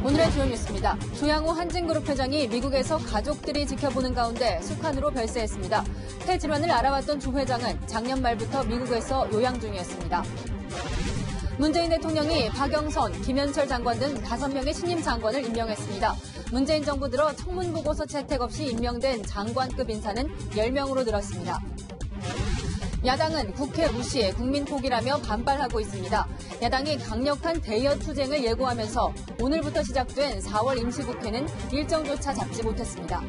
오늘의 주요 뉴스입니다. 조양호 한진그룹 회장이 미국에서 가족들이 지켜보는 가운데 숙한으로 별세했습니다. 폐 질환을 알아왔던 조 회장은 작년 말부터 미국에서 요양 중이었습니다. 문재인 대통령이 박영선, 김현철 장관 등 5명의 신임 장관을 임명했습니다. 문재인 정부 들어 청문보고서 채택 없이 임명된 장관급 인사는 10명으로 늘었습니다. 야당은 국회 무시에 국민 포기라며 반발하고 있습니다. 야당이 강력한 대여 투쟁을 예고하면서 오늘부터 시작된 4월 임시국회는 일정조차 잡지 못했습니다.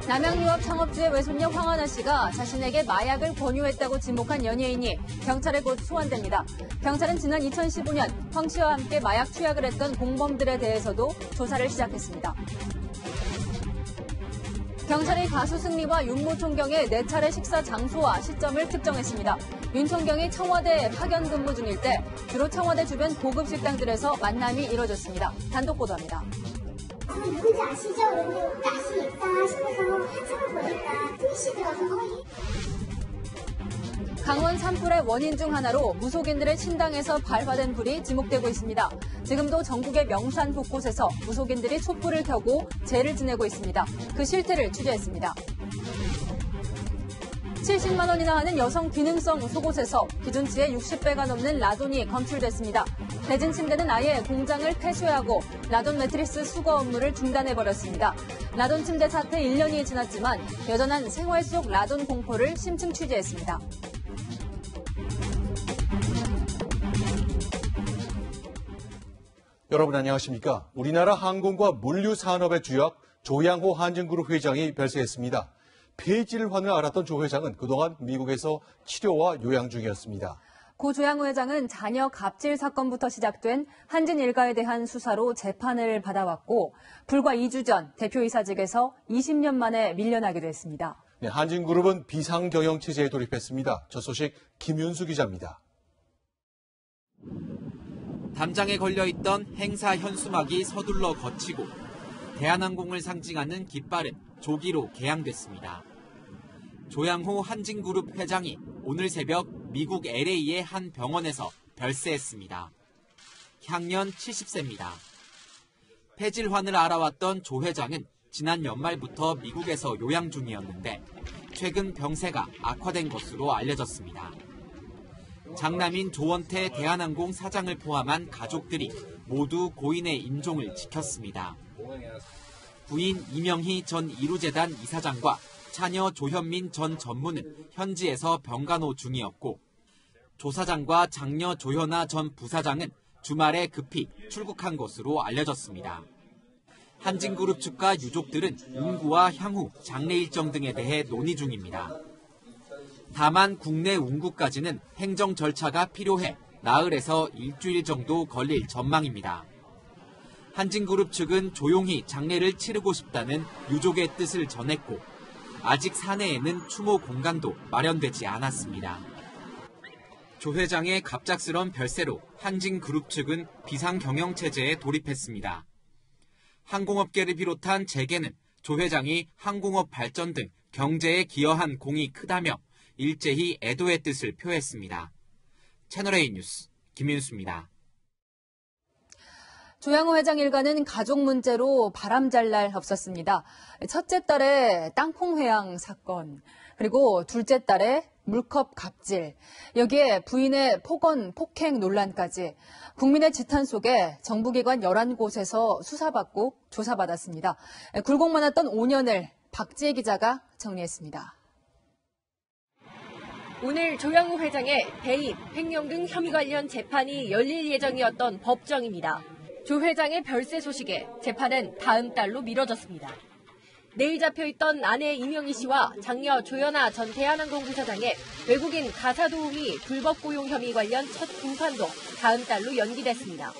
남양유업 창업주의 외손녀 황하나 씨가 자신에게 마약을 권유했다고 지목한 연예인이 경찰에 곧 소환됩니다. 경찰은 지난 2015년 황 씨와 함께 마약 투약을 했던 공범들에 대해서도 조사를 시작했습니다. 경찰이 가수 승리와 윤모 총경의 4차례 식사 장소와 시점을 특정했습니다. 윤 총경이 청와대 파견 근무 중일 때 주로 청와대 주변 고급 식당들에서 만남이 이뤄졌습니다. 단독 보도합니다. 누군지 아시죠? 그러면 다시 있다 싶어서 한참을 보니까 뜨시더라고요. 강원 산불의 원인 중 하나로 무속인들의 신당에서 발화된 불이 지목되고 있습니다. 지금도 전국의 명산 곳곳에서 무속인들이 촛불을 켜고 제를 지내고 있습니다. 그 실태를 취재했습니다. 70만 원이나 하는 여성 기능성 속옷에서 기준치의 60배가 넘는 라돈이 검출됐습니다. 대진 침대는 아예 공장을 폐쇄하고 라돈 매트리스 수거 업무를 중단해버렸습니다. 라돈 침대 사태 1년이 지났지만 여전한 생활 속 라돈 공포를 심층 취재했습니다. 여러분 안녕하십니까? 우리나라 항공과 물류산업의 주역 조양호 한진그룹 회장이 별세했습니다. 폐질환을 앓았던 조 회장은 그동안 미국에서 치료와 요양 중이었습니다. 고 조양호 회장은 자녀 갑질 사건부터 시작된 한진 일가에 대한 수사로 재판을 받아왔고 불과 2주 전 대표이사직에서 20년 만에 밀려나기도 했습니다. 네, 한진그룹은 비상경영체제에 돌입했습니다. 저 소식 김윤수 기자입니다. 담장에 걸려있던 행사 현수막이 서둘러 거치고 대한항공을 상징하는 깃발은 조기로 개양됐습니다. 조양호 한진그룹 회장이 오늘 새벽 미국 LA의 한 병원에서 별세했습니다. 향년 70세입니다. 폐질환을 앓아왔던 조 회장은 지난 연말부터 미국에서 요양 중이었는데 최근 병세가 악화된 것으로 알려졌습니다. 장남인 조원태 대한항공 사장을 포함한 가족들이 모두 고인의 임종을 지켰습니다. 부인 이명희 전 이루재단 이사장과 차녀 조현민 전 전무는 현지에서 병간호 중이었고 조 사장과 장녀 조현아 전 부사장은 주말에 급히 출국한 것으로 알려졌습니다. 한진그룹 측과 유족들은 운구와 향후 장례 일정 등에 대해 논의 중입니다. 다만 국내 운구까지는 행정 절차가 필요해 나흘에서 일주일 정도 걸릴 전망입니다. 한진그룹 측은 조용히 장례를 치르고 싶다는 유족의 뜻을 전했고 아직 사내에는 추모 공간도 마련되지 않았습니다. 조 회장의 갑작스런 별세로 한진그룹 측은 비상경영체제에 돌입했습니다. 항공업계를 비롯한 재계는 조 회장이 항공업 발전 등 경제에 기여한 공이 크다며 일제히 애도의 뜻을 표했습니다. 채널A 뉴스 김윤수입니다. 조양호 회장 일가는 가족 문제로 바람잘 날 없었습니다. 첫째 딸의 땅콩 회항 사건, 그리고 둘째 딸의 물컵 갑질, 여기에 부인의 폭행 논란까지 국민의 지탄 속에 정부기관 11곳에서 수사받고 조사받았습니다. 굴곡 많았던 5년을 박지혜 기자가 정리했습니다. 오늘 조양호 회장의 배임, 횡령 등 혐의 관련 재판이 열릴 예정이었던 법정입니다. 조 회장의 별세 소식에 재판은 다음 달로 미뤄졌습니다. 내일 잡혀있던 아내 이명희 씨와 장녀 조현아 전 대한항공 부사장의 외국인 가사 도우미 불법 고용 혐의 관련 첫 공판도 다음 달로 연기됐습니다.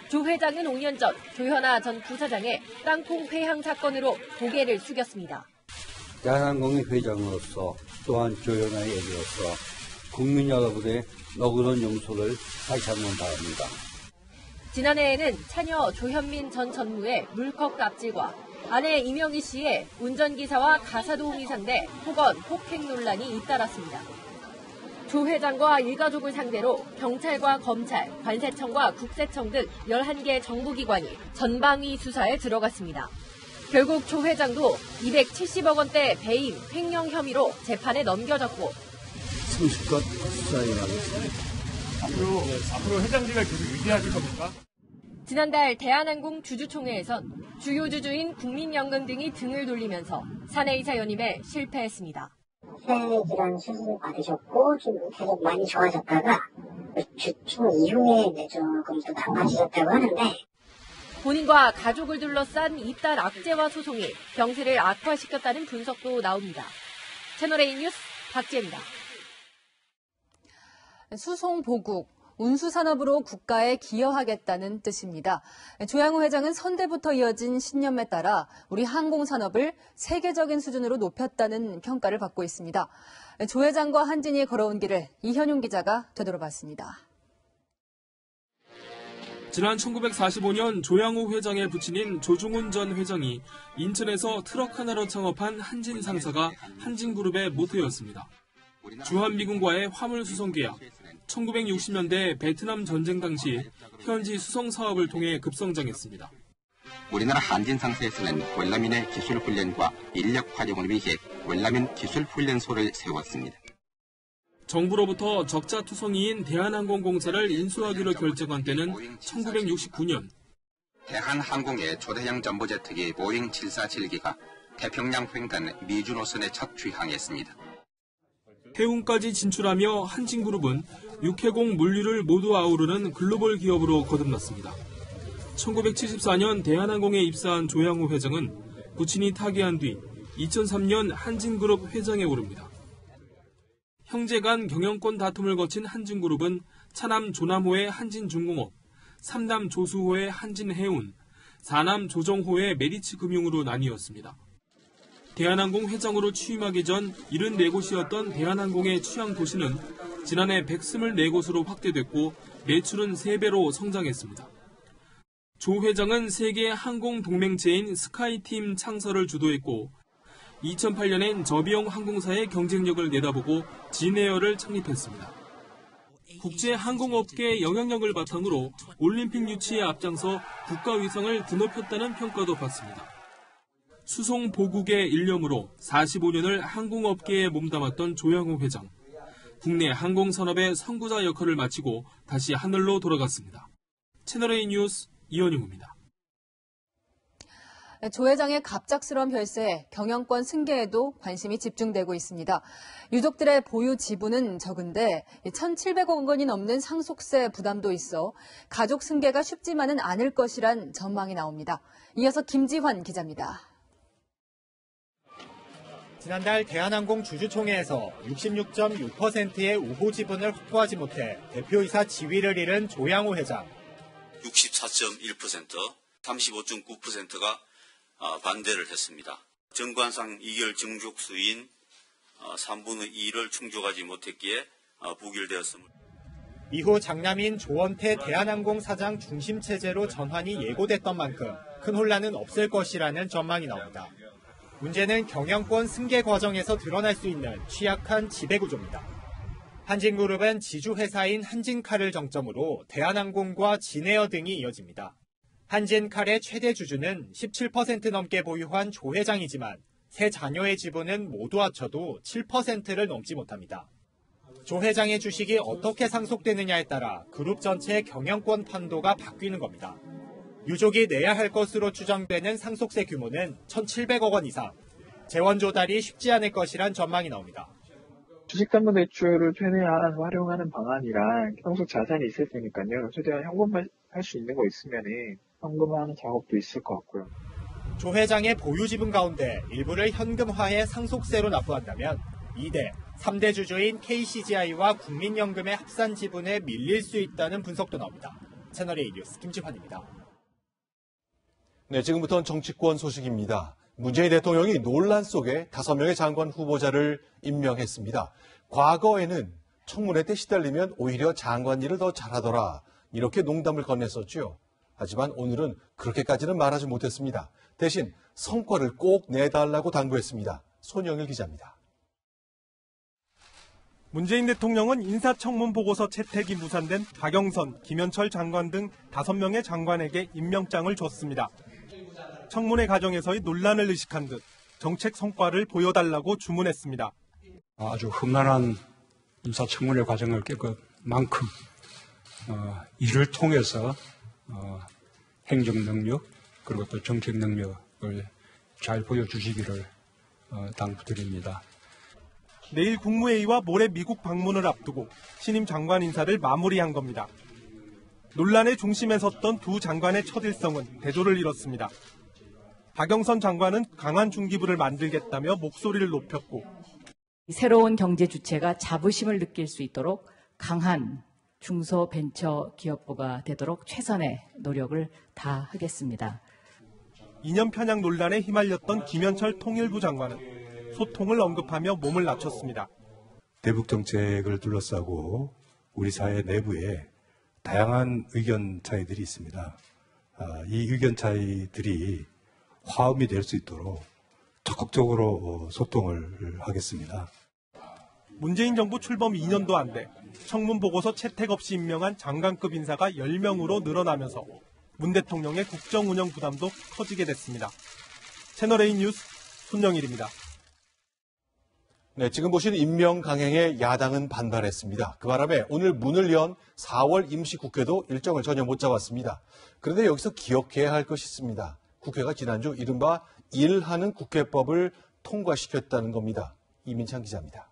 조 회장은 5년 전 조현아 전 부사장의 땅콩 회항 사건으로 고개를 숙였습니다. 대한항공의 회장으로서 또한 조현아의 애기로서 국민 여러분의 너그러운 용서를 다시 한번 바랍니다. 지난해에는 차녀 조현민 전 전무의 물컵 갑질과 아내 이명희 씨의 운전기사와 가사도우미 상대 폭언, 폭행 논란이 잇따랐습니다. 조 회장과 일가족을 상대로 경찰과 검찰, 관세청과 국세청 등 11개 정부기관이 전방위 수사에 들어갔습니다. 결국 조 회장도 270억 원대 배임, 횡령 혐의로 재판에 넘겨졌고 성실껏 수사해 나가겠습니다. 앞으로 회장직을 계속 유지하실 겁니까? 지난달 대한항공 주주총회에선 주요 주주인 국민연금 등이 등을 돌리면서 사내이사 연임에 실패했습니다. 폐질환 수술 받으셨고 좀 계속 많이 좋아졌다가 주총 이후에 조금 또 나빠지셨다고 하는데 본인과 가족을 둘러싼 이딴 악재와 소송이 병세를 악화시켰다는 분석도 나옵니다. 채널A 뉴스 박지혜입니다. 수송 보국, 운수산업으로 국가에 기여하겠다는 뜻입니다. 조양호 회장은 선대부터 이어진 신념에 따라 우리 항공산업을 세계적인 수준으로 높였다는 평가를 받고 있습니다. 조 회장과 한진이 걸어온 길을 이현용 기자가 되돌아봤습니다. 지난 1945년 조양호 회장의 부친인 조중훈 전 회장이 인천에서 트럭 하나로 창업한 한진 상사가 한진그룹의 모토였습니다. 주한미군과의 화물 수송 계약, 1960년대 베트남 전쟁 당시 현지 수송 사업을 통해 급성장했습니다. 우리나라 한진 상사에서는 월남인의 기술 훈련과 인력 활용을 위해 월남인 기술 훈련소를 세웠습니다. 정부로부터 적자 투성이인 대한항공공사를 인수하기로 결정한 때는 1969년. 대한항공의 초대형 전보제트기 보잉 747기가 태평양 횡단 미주 노선에 첫 취항했습니다. 해운까지 진출하며 한진그룹은 육해공 물류를 모두 아우르는 글로벌 기업으로 거듭났습니다. 1974년 대한항공에 입사한 조양호 회장은 부친이 타계한 뒤 2003년 한진그룹 회장에 오릅니다. 형제 간 경영권 다툼을 거친 한진그룹은 차남 조남호의 한진중공업, 삼남 조수호의 한진해운, 사남 조정호의 메리츠금융으로 나뉘었습니다. 대한항공 회장으로 취임하기 전 74곳이었던 대한항공의 취향 도시는 지난해 124곳으로 확대됐고 매출은 3배로 성장했습니다. 조 회장은 세계 항공 동맹체인 스카이팀 창설을 주도했고 2008년엔 저비용 항공사의 경쟁력을 내다보고 진에어를 창립했습니다. 국제 항공업계의 영향력을 바탕으로 올림픽 유치에 앞장서 국가 위상을 드높였다는 평가도 받습니다. 수송 보국의 일념으로 45년을 항공업계에 몸담았던 조양호 회장. 국내 항공산업의 선구자 역할을 마치고 다시 하늘로 돌아갔습니다. 채널A 뉴스 이현용입니다. 조 회장의 갑작스러운 별세에 경영권 승계에도 관심이 집중되고 있습니다. 유족들의 보유 지분은 적은데 1,700억 원이 넘는 상속세 부담도 있어 가족 승계가 쉽지만은 않을 것이란 전망이 나옵니다. 이어서 김지환 기자입니다. 지난달 대한항공 주주총회에서 66.6%의 우호 지분을 확보하지 못해 대표이사 지위를 잃은 조양호 회장. 64.1%, 35.9%가 반대를 했습니다. 정관상 이결 증족수인 3분의 2를 충족하지 못했기에 부결되었습니다. 이후 장남인 조원태 대한항공 사장 중심 체제로 전환이 예고됐던 만큼 큰 혼란은 없을 것이라는 전망이 나옵니다. 문제는 경영권 승계 과정에서 드러날 수 있는 취약한 지배구조입니다. 한진그룹은 지주회사인 한진칼을 정점으로 대한항공과 진에어 등이 이어집니다. 한진칼의 최대 주주는 17% 넘게 보유한 조 회장이지만 세 자녀의 지분은 모두 합쳐도 7%를 넘지 못합니다. 조 회장의 주식이 어떻게 상속되느냐에 따라 그룹 전체의 경영권 판도가 바뀌는 겁니다. 유족이 내야 할 것으로 추정되는 상속세 규모는 1,700억 원 이상, 재원 조달이 쉽지 않을 것이란 전망이 나옵니다. 주식담보대출을 최대한 활용하는 방안이랑 상속 자산이 있을 테니까요. 최대한 현금화할 수 있는 거 있으면 현금화하는 작업도 있을 것 같고요. 조 회장의 보유 지분 가운데 일부를 현금화해 상속세로 납부한다면 2대, 3대 주주인 KCGI와 국민연금의 합산 지분에 밀릴 수 있다는 분석도 나옵니다. 채널A 뉴스 김지환입니다. 네, 지금부터는 정치권 소식입니다. 문재인 대통령이 논란 속에 5명의 장관 후보자를 임명했습니다. 과거에는 청문회 때 시달리면 오히려 장관 일을 더 잘하더라, 이렇게 농담을 건넸었죠. 하지만 오늘은 그렇게까지는 말하지 못했습니다. 대신 성과를 꼭 내달라고 당부했습니다. 손영일 기자입니다. 문재인 대통령은 인사청문 보고서 채택이 무산된 박영선, 김현철 장관 등 5명의 장관에게 임명장을 줬습니다. 청문회 과정에서의 논란을 의식한 듯 정책 성과를 보여달라고 주문했습니다. 아주 험난한 인사청문회 과정을 겪은 만큼 이를 통해서 행정 능력 그리고 또 정책 능력을 잘 보여주시기를 당부드립니다. 내일 국무회의와 모레 미국 방문을 앞두고 신임 장관 인사를 마무리한 겁니다. 논란의 중심에 섰던 두 장관의 첫 일성은 대조를 이뤘습니다. 박영선 장관은 강한 중기부를 만들겠다며 목소리를 높였고, 새로운 경제 주체가 자부심을 느낄 수 있도록 강한 중소벤처기업부가 되도록 최선의 노력을 다하겠습니다. 이념 편향 논란에 휘말렸던 김현철 통일부 장관은 소통을 언급하며 몸을 낮췄습니다. 대북 정책을 둘러싸고 우리 사회 내부에 다양한 의견 차이들이 있습니다. 이 의견 차이들이 화음이 될 수 있도록 적극적으로 소통을 하겠습니다. 문재인 정부 출범 2년도 안 돼 청문 보고서 채택 없이 임명한 장관급 인사가 10명으로 늘어나면서 문 대통령의 국정 운영 부담도 커지게 됐습니다. 채널A 뉴스 손영일입니다. 네, 지금 보시는 임명 강행에 야당은 반발했습니다. 그 바람에 오늘 문을 연 4월 임시국회도 일정을 전혀 못 잡았습니다. 그런데 여기서 기억해야 할 것이 있습니다. 국회가 지난주 이른바 일하는 국회법을 통과시켰다는 겁니다. 이민창 기자입니다.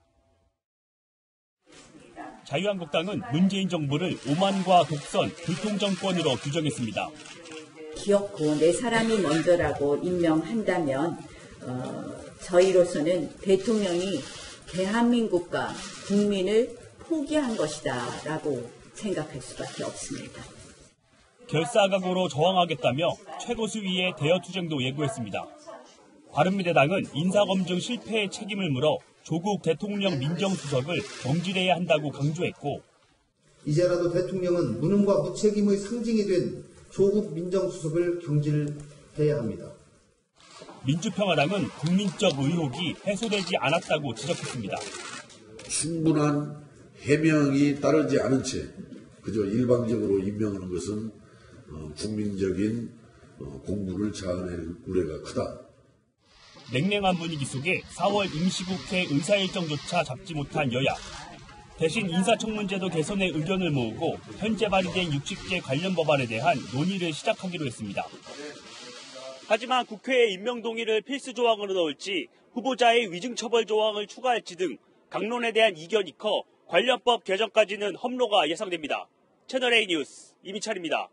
자유한국당은 문재인 정부를 오만과 독선, 교통정권으로 규정했습니다. 기어코 내 사람이 먼저라고 임명한다면 저희로서는 대통령이 대한민국과 국민을 포기한 것이다라고 생각할 수밖에 없습니다. 결사각오로 저항하겠다며 최고수위의 대여투쟁도 예고했습니다. 바른미래당은 인사검증 실패의 책임을 물어 조국 대통령 민정수석을 경질해야 한다고 강조했고, 이제라도 대통령은 무능과 무책임의 상징이 된 조국 민정수석을 경질해야 합니다. 민주평화당은 국민적 의혹이 해소되지 않았다고 지적했습니다. 충분한 해명이 따르지 않은 채 그저 일방적으로 임명하는 것은 국민적인 공부를 자아낼 우려가 크다. 냉랭한 분위기 속에 4월 임시국회 의사일정조차 잡지 못한 여야. 대신 인사청문제도 개선의 의견을 모으고 현재 발의된 60개 관련 법안에 대한 논의를 시작하기로 했습니다. 하지만 국회에 임명 동의를 필수 조항으로 넣을지 후보자의 위증처벌 조항을 추가할지 등 강론에 대한 이견이 커 관련법 개정까지는 험로가 예상됩니다. 채널A 뉴스 이민철입니다.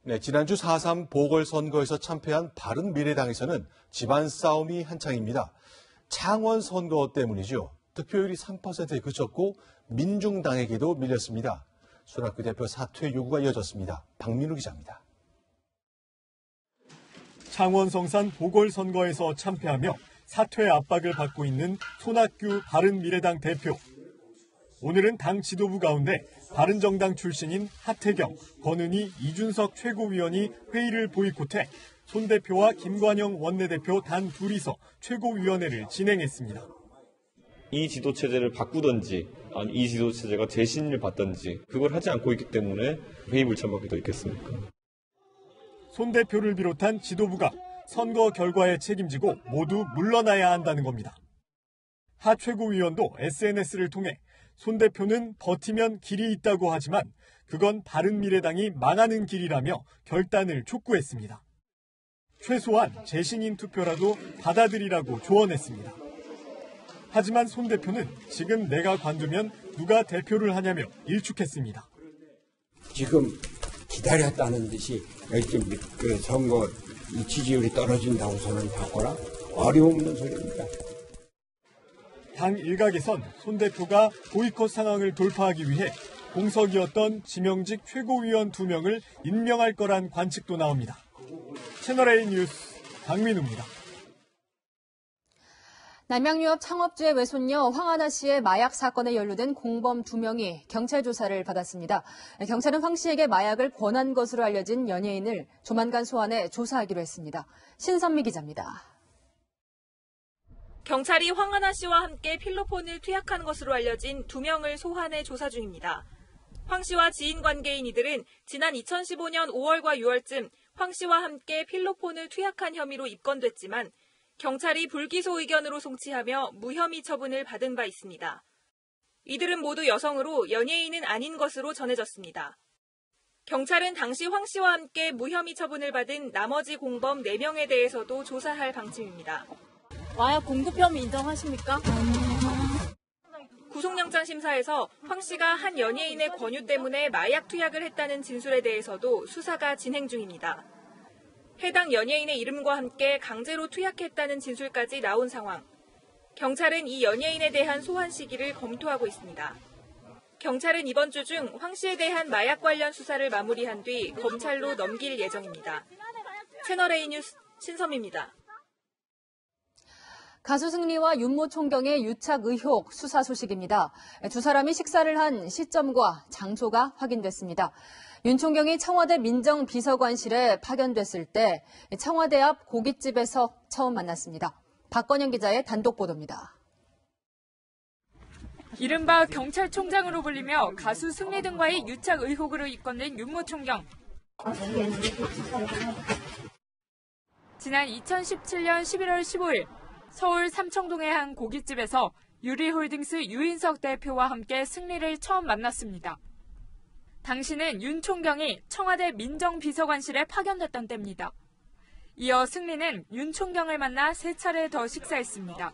네, 지난주 4.3 보궐선거에서 참패한 바른미래당에서는 집안 싸움이 한창입니다. 창원 선거 때문이죠. 득표율이 3%에 그쳤고 민중당에게도 밀렸습니다. 손학규 대표 사퇴 요구가 이어졌습니다. 박민우 기자입니다. 창원 성산 보궐선거에서 참패하며 사퇴 압박을 받고 있는 손학규 바른미래당 대표. 오늘은 당 지도부 가운데 바른정당 출신인 하태경, 권은희, 이준석 최고위원이 회의를 보이콧해 손 대표와 김관영 원내대표 단 둘이서 최고위원회를 진행했습니다. 이 지도체제를 바꾸든지 아니 이 지도체제가 재신을 받든지 그걸 하지 않고 있기 때문에 회의 불참밖에 더 있겠습니까? 손 대표를 비롯한 지도부가 선거 결과에 책임지고 모두 물러나야 한다는 겁니다. 하 최고위원도 SNS를 통해 손 대표는 버티면 길이 있다고 하지만 그건 바른미래당이 망하는 길이라며 결단을 촉구했습니다. 최소한 재신임 투표라도 받아들이라고 조언했습니다. 하지만 손 대표는 지금 내가 관두면 누가 대표를 하냐며 일축했습니다. 지금 기다렸다는 듯이 그 선거 지지율이 떨어진다고서는 바꿔라? 어림없는 소리입니다. 당 일각에선 손 대표가 보이콧 상황을 돌파하기 위해 공석이었던 지명직 최고위원 2명을 임명할 거란 관측도 나옵니다. 채널A 뉴스 박민우입니다. 남양유업 창업주의 외손녀 황하나 씨의 마약 사건에 연루된 공범 2명이 경찰 조사를 받았습니다. 경찰은 황 씨에게 마약을 권한 것으로 알려진 연예인을 조만간 소환해 조사하기로 했습니다. 신선미 기자입니다. 경찰이 황하나 씨와 함께 필로폰을 투약한 것으로 알려진 2명을 소환해 조사 중입니다. 황 씨와 지인 관계인 이들은 지난 2015년 5월과 6월쯤 황 씨와 함께 필로폰을 투약한 혐의로 입건됐지만 경찰이 불기소 의견으로 송치하며 무혐의 처분을 받은 바 있습니다. 이들은 모두 여성으로 연예인은 아닌 것으로 전해졌습니다. 경찰은 당시 황 씨와 함께 무혐의 처분을 받은 나머지 공범 4명에 대해서도 조사할 방침입니다. 마약 공급 혐의 인정하십니까? 구속영장 심사에서 황 씨가 한 연예인의 권유 때문에 마약 투약을 했다는 진술에 대해서도 수사가 진행 중입니다. 해당 연예인의 이름과 함께 강제로 투약했다는 진술까지 나온 상황. 경찰은 이 연예인에 대한 소환 시기를 검토하고 있습니다. 경찰은 이번 주 중 황 씨에 대한 마약 관련 수사를 마무리한 뒤 검찰로 넘길 예정입니다. 채널A 뉴스 신섬입니다. 가수 승리와 윤모 총경의 유착 의혹 수사 소식입니다. 두 사람이 식사를 한 시점과 장소가 확인됐습니다. 윤 총경이 청와대 민정비서관실에 파견됐을 때 청와대 앞 고깃집에서 처음 만났습니다. 박건영 기자의 단독 보도입니다. 이른바 경찰총장으로 불리며 가수 승리 등과의 유착 의혹으로 입건된 윤모 총경. 지난 2017년 11월 15일 서울 삼청동의 한 고깃집에서 유리홀딩스 유인석 대표와 함께 승리를 처음 만났습니다. 당시는 윤 총경이 청와대 민정비서관실에 파견됐던 때입니다. 이어 승리는 윤 총경을 만나 3차례 더 식사했습니다.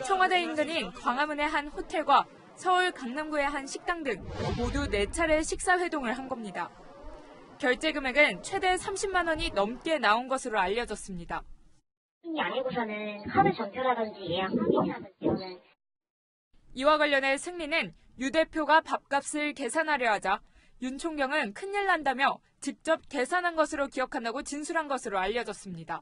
청와대 인근인 광화문의 한 호텔과 서울 강남구의 한 식당 등 모두 4차례 식사 회동을 한 겁니다. 결제 금액은 최대 30만 원이 넘게 나온 것으로 알려졌습니다. 승리 아니고서는 카드 전표라든지 예약 확인이라든지 이와 관련해 승리는 유 대표가 밥값을 계산하려 하자 윤 총경은 큰일 난다며 직접 계산한 것으로 기억한다고 진술한 것으로 알려졌습니다.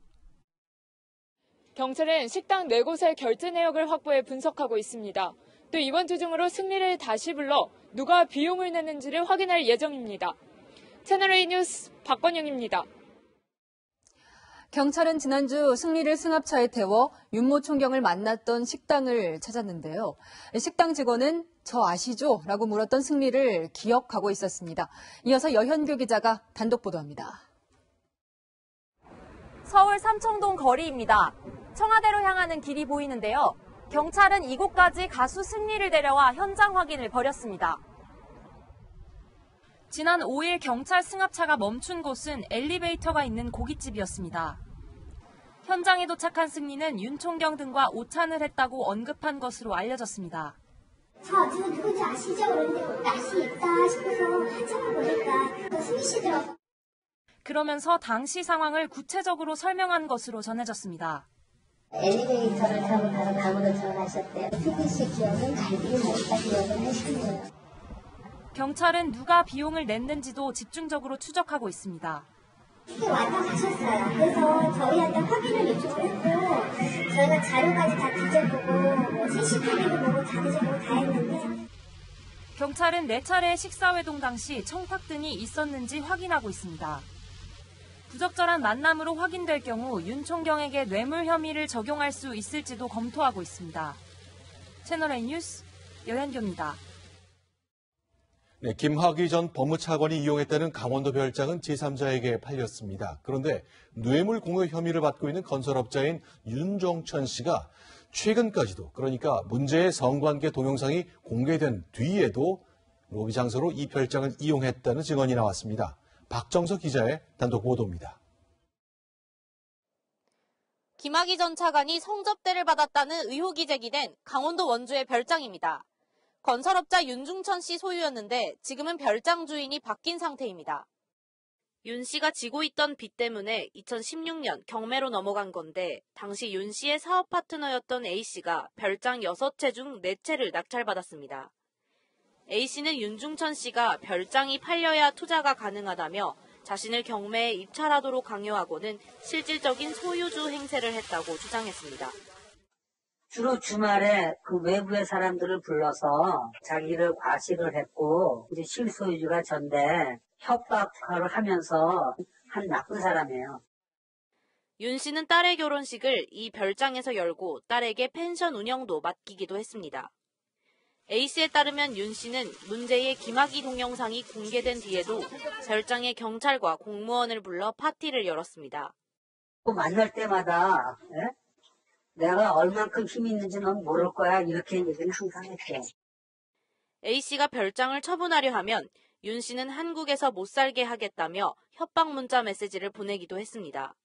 경찰은 식당 4곳의 결제 내역을 확보해 분석하고 있습니다. 또 이번 주 중으로 승리를 다시 불러 누가 비용을 냈는지를 확인할 예정입니다. 채널A 뉴스 박건영입니다. 경찰은 지난주 승리를 승합차에 태워 윤모 총경을 만났던 식당을 찾았는데요. 식당 직원은 저 아시죠? 라고 물었던 승리를 기억하고 있었습니다. 이어서 여현규 기자가 단독 보도합니다. 서울 삼청동 거리입니다. 청와대로 향하는 길이 보이는데요. 경찰은 이곳까지 가수 승리를 데려와 현장 확인을 벌였습니다. 지난 5일 경찰 승합차가 멈춘 곳은 엘리베이터가 있는 고깃집이었습니다. 현장에 도착한 승리는 윤 총경 등과 오찬을 했다고 언급한 것으로 알려졌습니다. 저 누군지 아시죠? 그런데 낯이 있다 싶어서 찾아보니까 승리 씨더라고요. 그러면서 당시 상황을 구체적으로 설명한 것으로 전해졌습니다. 엘리베이터를 타고 가서 방으로 들어가셨대요. 승리 씨 기억은 갈비를 먹다 기억을 하시네요. 경찰은 누가 비용을 냈는지도 집중적으로 추적하고 있습니다. 왔다 가셨어요. 그래서 저희한테 확인을 요청했고 저희가 자료까지 다 뒤져보고 CCTV도 보고 다 뒤져보고 다 했는데 경찰은 4차례 식사회동 당시 청탁 등이 있었는지 확인하고 있습니다. 부적절한 만남으로 확인될 경우 윤 총경에게 뇌물 혐의를 적용할 수 있을지도 검토하고 있습니다. 채널A 뉴스 여현규입니다. 네, 김학의 전 법무차관이 이용했다는 강원도 별장은 제3자에게 팔렸습니다. 그런데 뇌물 공여 혐의를 받고 있는 건설업자인 윤종천 씨가 최근까지도, 그러니까 문제의 성관계 동영상이 공개된 뒤에도 로비 장소로 이 별장을 이용했다는 증언이 나왔습니다. 박정석 기자의 단독 보도입니다. 김학의 전 차관이 성접대를 받았다는 의혹이 제기된 강원도 원주의 별장입니다. 건설업자 윤중천 씨 소유였는데 지금은 별장 주인이 바뀐 상태입니다. 윤 씨가 지고 있던 빚 때문에 2016년 경매로 넘어간 건데 당시 윤 씨의 사업 파트너였던 A 씨가 별장 6채 중 4채를 낙찰받았습니다. A 씨는 윤중천 씨가 별장이 팔려야 투자가 가능하다며 자신을 경매에 입찰하도록 강요하고는 실질적인 소유주 행세를 했다고 주장했습니다. 주로 주말에 그 외부의 사람들을 불러서 자기를 과시를 했고 이제 실소유주가 전데 협박을 하면서 한 나쁜 사람이에요. 윤 씨는 딸의 결혼식을 이 별장에서 열고 딸에게 펜션 운영도 맡기기도 했습니다. A씨에 따르면 윤 씨는 문제의 김학의 동영상이 공개된 뒤에도 별장에 경찰과 공무원을 불러 파티를 열었습니다. 만날 때마다 내가 얼만큼 힘이 있는지 넌 모를 거야 이렇게 얘기는 항상 했대. A씨가 별장을 처분하려 하면 윤 씨는 한국에서 못 살게 하겠다며 협박 문자 메시지를 보내기도 했습니다.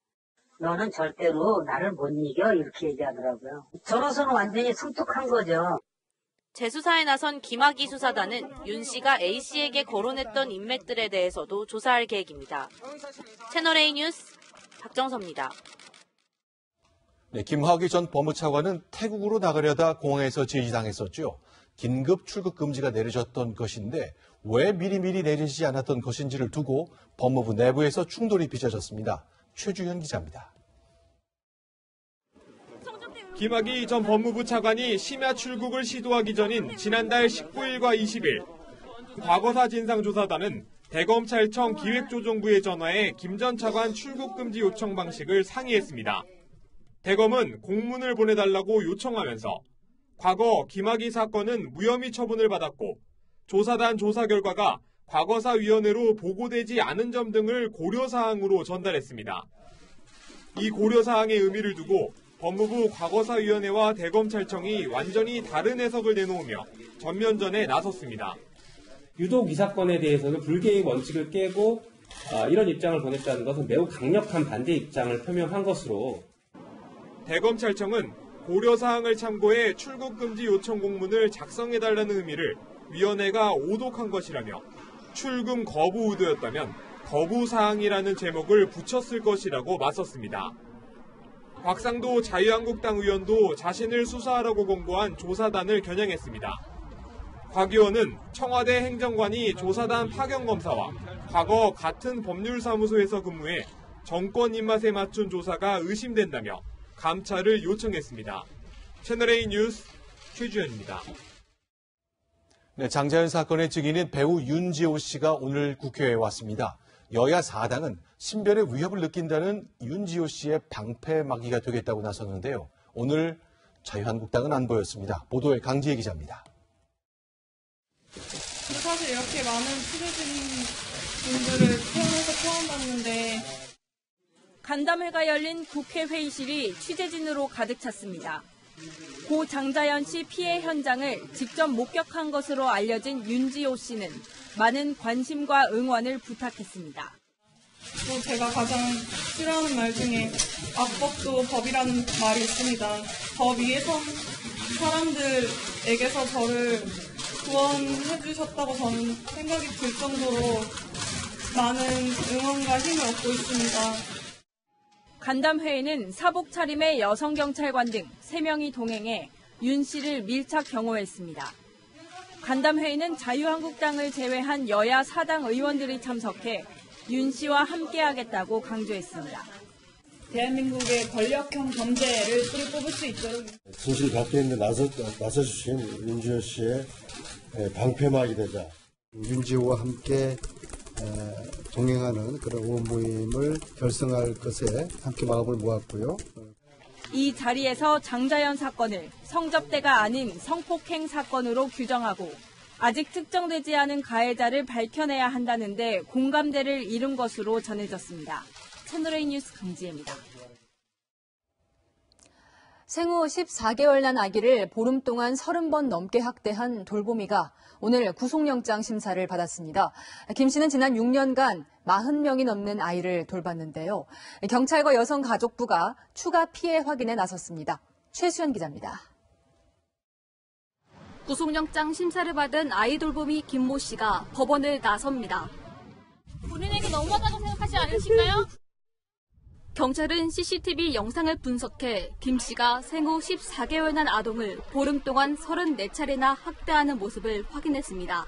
너는 절대로 나를 못 이겨 이렇게 얘기하더라고요. 저로서는 완전히 섬뜩한 거죠. 재수사에 나선 김학의 수사단은 윤 씨가 A씨에게 거론했던 인맥들에 대해서도 조사할 계획입니다. 채널A 뉴스 박정서입니다. 네, 김학의 전 법무차관은 태국으로 나가려다 공항에서 제지당했었죠. 긴급 출국 금지가 내려졌던 것인데 왜 미리미리 내리지 않았던 것인지를 두고 법무부 내부에서 충돌이 빚어졌습니다. 최주현 기자입니다. 김학의 전 법무부 차관이 심야 출국을 시도하기 전인 지난달 19일과 20일 과거사 진상조사단은 대검찰청 기획조정부에 전화해 김 전 차관 출국금지 요청 방식을 상의했습니다. 대검은 공문을 보내달라고 요청하면서 과거 김학의 사건은 무혐의 처분을 받았고 조사단 조사 결과가 과거사위원회로 보고되지 않은 점 등을 고려사항으로 전달했습니다. 이 고려사항의 의미를 두고 법무부 과거사위원회와 대검찰청이 완전히 다른 해석을 내놓으며 전면전에 나섰습니다. 유독 이 사건에 대해서는 불개의 원칙을 깨고 이런 입장을 보냈다는 것은 매우 강력한 반대 입장을 표명한 것으로 대검찰청은 고려사항을 참고해 출국금지 요청 공문을 작성해달라는 의미를 위원회가 오독한 것이라며 출금 거부 의도였다면 거부사항이라는 제목을 붙였을 것이라고 맞섰습니다. 곽상도 자유한국당 의원도 자신을 수사하라고 공고한 조사단을 겨냥했습니다. 곽 의원은 청와대 행정관이 조사단 파견검사와 과거 같은 법률사무소에서 근무해 정권 입맛에 맞춘 조사가 의심된다며 감찰을 요청했습니다. 채널A 뉴스 최주현입니다. 네, 장자연 사건의 증인인 배우 윤지호 씨가 오늘 국회에 왔습니다. 여야 4당은 신변의 위협을 느낀다는 윤지호 씨의 방패막이가 되겠다고 나섰는데요. 오늘 자유한국당은 안 보였습니다. 보도에 강지혜 기자입니다. 사실 이렇게 많은 취재진 분들을 태어나서 포함받는데 간담회가 열린 국회 회의실이 취재진으로 가득 찼습니다. 고 장자연 씨 피해 현장을 직접 목격한 것으로 알려진 윤지호 씨는 많은 관심과 응원을 부탁했습니다. 또 제가 가장 싫어하는 말 중에 악법도 법이라는 말이 있습니다. 법 위에 선 사람들에게서 저를 구원해 주셨다고 저는 생각이 들 정도로 많은 응원과 힘을 얻고 있습니다. 간담회에는 사복 차림의 여성 경찰관 등 3명이 동행해 윤 씨를 밀착 경호했습니다. 간담회에는 자유한국당을 제외한 여야 4당 의원들이 참석해 윤 씨와 함께하겠다고 강조했습니다. 대한민국의 권력형 범죄를 뿌리 뽑을 수 있도록 진실 밝히는 데 나서주신 윤지호 씨의 방패막이 되자. 윤지호와 함께 동행하는 그런 의원 모임을 결성할 것에 함께 마음을 모았고요. 이 자리에서 장자연 사건을 성접대가 아닌 성폭행 사건으로 규정하고 아직 특정되지 않은 가해자를 밝혀내야 한다는데 공감대를 이룬 것으로 전해졌습니다. 채널A 뉴스 강지혜입니다. 생후 14개월 난 아기를 보름 동안 30번 넘게 학대한 돌보미가 오늘 구속영장 심사를 받았습니다. 김 씨는 지난 6년간 40명이 넘는 아이를 돌봤는데요. 경찰과 여성가족부가 추가 피해 확인에 나섰습니다. 최수연 기자입니다. 구속영장 심사를 받은 아이 돌보미 김모 씨가 법원을 나섭니다. 본인에게 너무하다고 생각하지 않으신가요? 경찰은 CCTV 영상을 분석해 김 씨가 생후 14개월 난 아동을 보름 동안 34차례나 학대하는 모습을 확인했습니다.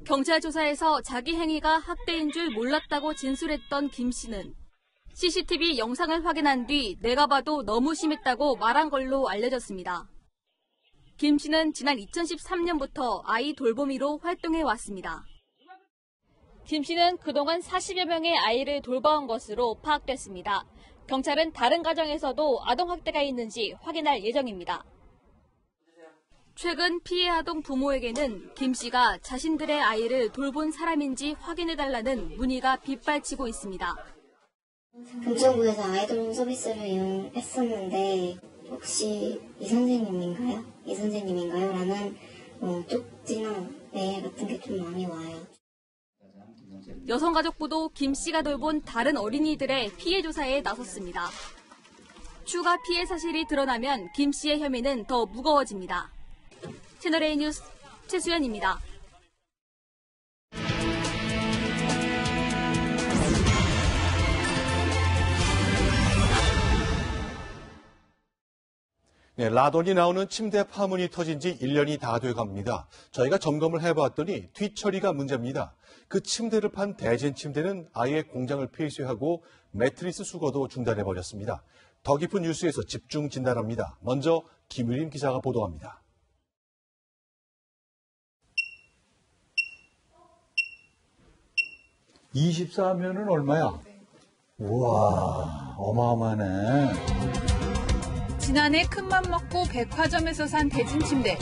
경찰 조사에서 자기 행위가 학대인 줄 몰랐다고 진술했던 김 씨는 CCTV 영상을 확인한 뒤 내가 봐도 너무 심했다고 말한 걸로 알려졌습니다. 김 씨는 지난 2013년부터 아이 돌보미로 활동해 왔습니다. 김 씨는 그동안 40여 명의 아이를 돌봐온 것으로 파악됐습니다. 경찰은 다른 가정에서도 아동학대가 있는지 확인할 예정입니다. 최근 피해 아동 부모에게는 김 씨가 자신들의 아이를 돌본 사람인지 확인해달라는 문의가 빗발치고 있습니다. 금천구에서 아이돌 서비스를 이용했었는데 혹시 이 선생님인가요? 라는 쪽지나 메일 같은 게 좀 많이 와요. 여성가족부도 김 씨가 돌본 다른 어린이들의 피해 조사에 나섰습니다. 추가 피해 사실이 드러나면 김 씨의 혐의는 더 무거워집니다. 채널A 뉴스 최수연입니다. 네, 라돈이 나오는 침대 파문이 터진 지 1년이 다 돼갑니다. 저희가 점검을 해봤더니 뒤처리가 문제입니다. 그 침대를 판 대진 침대는 아예 공장을 폐쇄하고 매트리스 수거도 중단해버렸습니다. 더 깊은 뉴스에서 집중 진단합니다. 먼저 김유림 기자가 보도합니다. (24면은) 얼마야? 우와, 어마어마하네. 지난해 큰맘 먹고 백화점에서 산 대진 침대.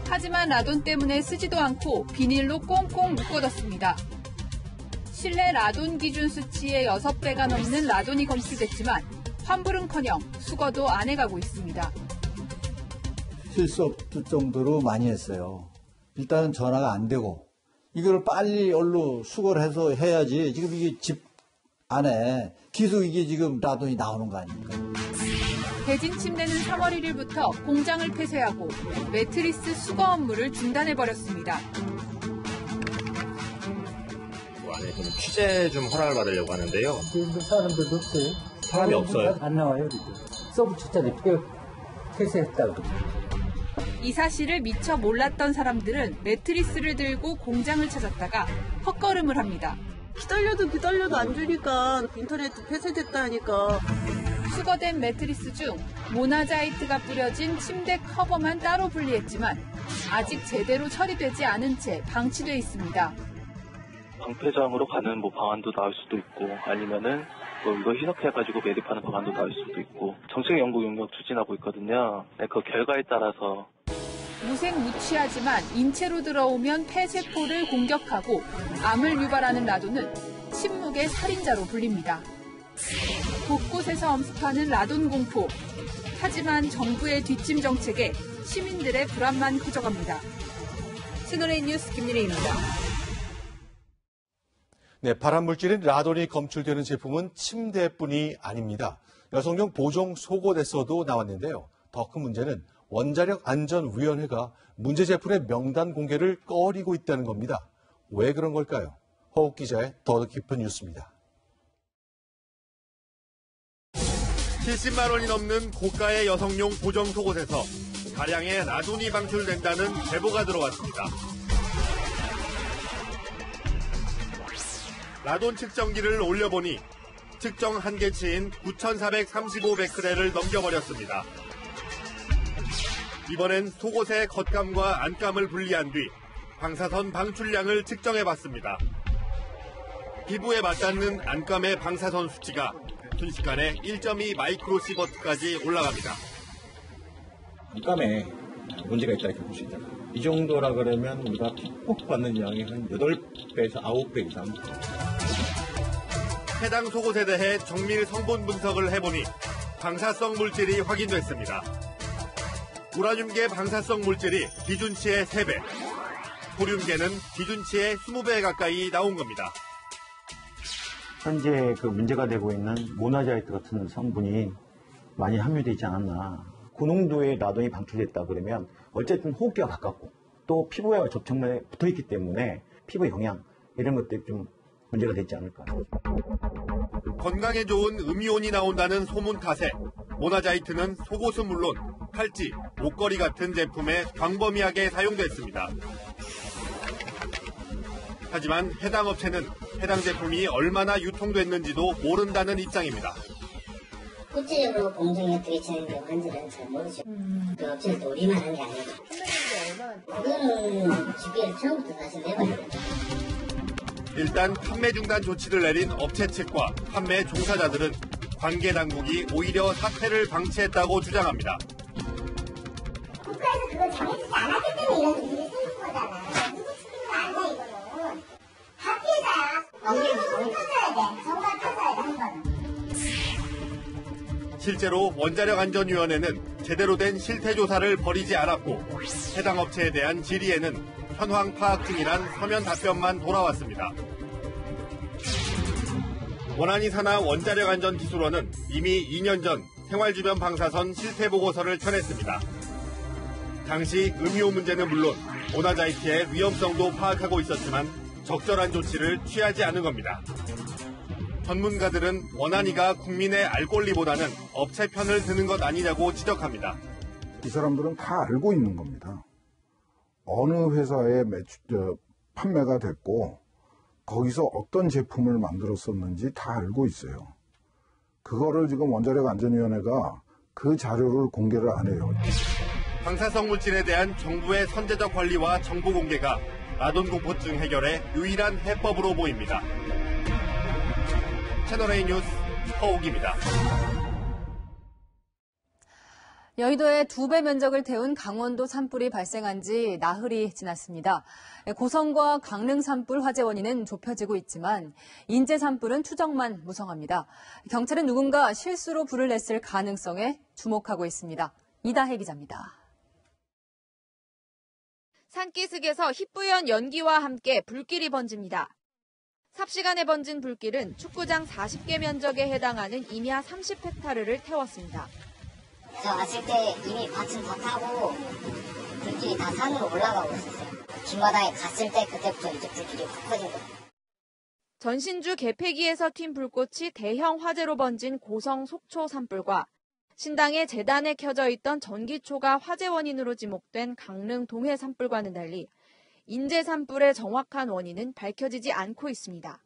하지만 라돈 때문에 쓰지도 않고 비닐로 꽁꽁 묶어뒀습니다. 실내 라돈 기준 수치의 6배가 넘는 라돈이 검출됐지만 환불은커녕 수거도 안 해가고 있습니다. 쉴 수 없을 정도로 많이 했어요. 일단은 전화가 안 되고 이걸 빨리 얼른 수거를 해서 해야지. 지금 이게 집 안에 계속 이게 지금 라돈이 나오는 거 아닙니까? 대진 침대는 3월 1일부터 공장을 폐쇄하고 매트리스 수거 업무를 중단해버렸습니다. 안에 좀 취재 좀 허락을 받으려고 하는데요. 지금 사람들도 없어요? 사람이 없어요. 안 나와요. 서브 주차를 폐쇄했다고. 이 사실을 미처 몰랐던 사람들은 매트리스를 들고 공장을 찾았다가 헛걸음을 합니다. 기다려도 안 주니까 인터넷 폐쇄됐다니까. 수거된 매트리스 중 모나자이트가 뿌려진 침대 커버만 따로 분리했지만 아직 제대로 처리되지 않은 채 방치돼 있습니다. 방패장으로 가는 방안도 나올 수도 있고 아니면은 이거 희석해가지고 매립하는 방안도 나올 수도 있고 정책 연구 용역 추진하고 있거든요. 그 결과에 따라서 무색무취하지만 인체로 들어오면 폐세포를 공격하고 암을 유발하는 라돈은 침묵의 살인자로 불립니다. 곳곳에서 엄습하는 라돈 공포. 하지만 정부의 뒷짐 정책에 시민들의 불안만 커져갑니다. 채널A 뉴스 김유리입니다. 네, 발암물질인 라돈이 검출되는 제품은 침대뿐이 아닙니다. 여성용 보정 속옷에서도 나왔는데요. 더 큰 문제는 원자력안전위원회가 문제 제품의 명단 공개를 꺼리고 있다는 겁니다. 왜 그런 걸까요? 허욱 기자의 더 깊은 뉴스입니다. 70만 원이 넘는 고가의 여성용 보정 속옷에서 다량의 라돈이 방출된다는 제보가 들어왔습니다. 라돈 측정기를 올려보니 측정 한계치인 9,435베크렐을 넘겨버렸습니다. 이번엔 속옷의 겉감과 안감을 분리한 뒤 방사선 방출량을 측정해봤습니다. 피부에 맞닿는 안감의 방사선 수치가 순식간에 1.2 마이크로시버트까지 올라갑니다. 안감에 문제가 있다 이렇게 볼 수 있다. 이 정도라 그러면 우리가 픽폭 받는 양이 한 8배에서 9배 이상. 해당 속옷에 대해 정밀 성분 분석을 해보니 방사성 물질이 확인됐습니다. 우라늄계 방사성 물질이 기준치의 3배, 토륨계는 기준치의 20배 가까이 나온 겁니다. 현재 문제가 되고 있는 모나자이트 같은 성분이 많이 함유되어 있지 않았나. 고농도의 라돈이 방출됐다 그러면 어쨌든 호흡기가 가깝고 또 피부와 접촉면에 붙어있기 때문에 피부 영양 이런 것들이 좀 문제가 되지 않을까. 건강에 좋은 음이온이 나온다는 소문 탓에 모나자이트는 속옷은 물론 팔찌, 목걸이 같은 제품에 광범위하게 사용됐습니다. 하지만 해당 업체는 해당 제품이 얼마나 유통됐는지도 모른다는 입장입니다. 구체적으로 공정에 들이차는 경우는 잘 모르죠. 그 업체도 우리만 한 게 아니고. 그거는 집계를 처음부터 다시 내봐야 돼요. 일단 판매 중단 조치를 내린 업체 측과 판매 종사자들은 관계 당국이 오히려 사태를 방치했다고 주장합니다. 국가에서 그걸 정해주지 않았기 때문에 이런 일이 생긴 거잖아. 누구 책임도 아니야 이거는. 다 피해자야. 정말 터져야 돼. 정말 터져야 돼 한 번은. 실제로 원자력안전위원회는 제대로 된 실태조사를 벌이지 않았고 해당 업체에 대한 질의에는 현황 파악 중이란 서면 답변만 돌아왔습니다. 원안이 산하 원자력안전기술원은 이미 2년 전 생활주변 방사선 실태보고서를 펴냈습니다. 당시 음이오 문제는 물론 모나자이트의 위험성도 파악하고 있었지만 적절한 조치를 취하지 않은 겁니다. 전문가들은 원안위가 국민의 알 권리보다는 업체 편을 드는 것 아니냐고 지적합니다. 이 사람들은 다 알고 있는 겁니다. 어느 회사에 판매가 됐고 거기서 어떤 제품을 만들었었는지 다 알고 있어요. 그거를 지금 원자력안전위원회가 그 자료를 공개를 안 해요. 방사성 물질에 대한 정부의 선제적 관리와 정보 공개가 라돈 공포증 해결의 유일한 해법으로 보입니다. 채널A 뉴스 허욱입니다. 여의도에 2배 면적을 태운 강원도 산불이 발생한 지 나흘이 지났습니다. 고성과 강릉 산불 화재 원인은 좁혀지고 있지만 인제 산불은 추정만 무성합니다. 경찰은 누군가 실수로 불을 냈을 가능성에 주목하고 있습니다. 이다혜 기자입니다. 산기슭에서 희뿌연 연기와 함께 불길이 번집니다. 삽시간에 번진 불길은 축구장 40개 면적에 해당하는 임야 30헥타르를 태웠습니다. 저 왔을 때 이미 밭은 다 타고 불길이 다 산으로 올라가고 있었어요. 김마당에 갔을 때 그때부터 이제 불길이 확 커진 거예요. 전신주 개폐기에서 튄 불꽃이 대형 화재로 번진 고성 속초 산불과 신당의 재단에 켜져 있던 전기초가 화재 원인으로 지목된 강릉 동해 산불과는 달리 인제 산불의 정확한 원인은 밝혀지지 않고 있습니다.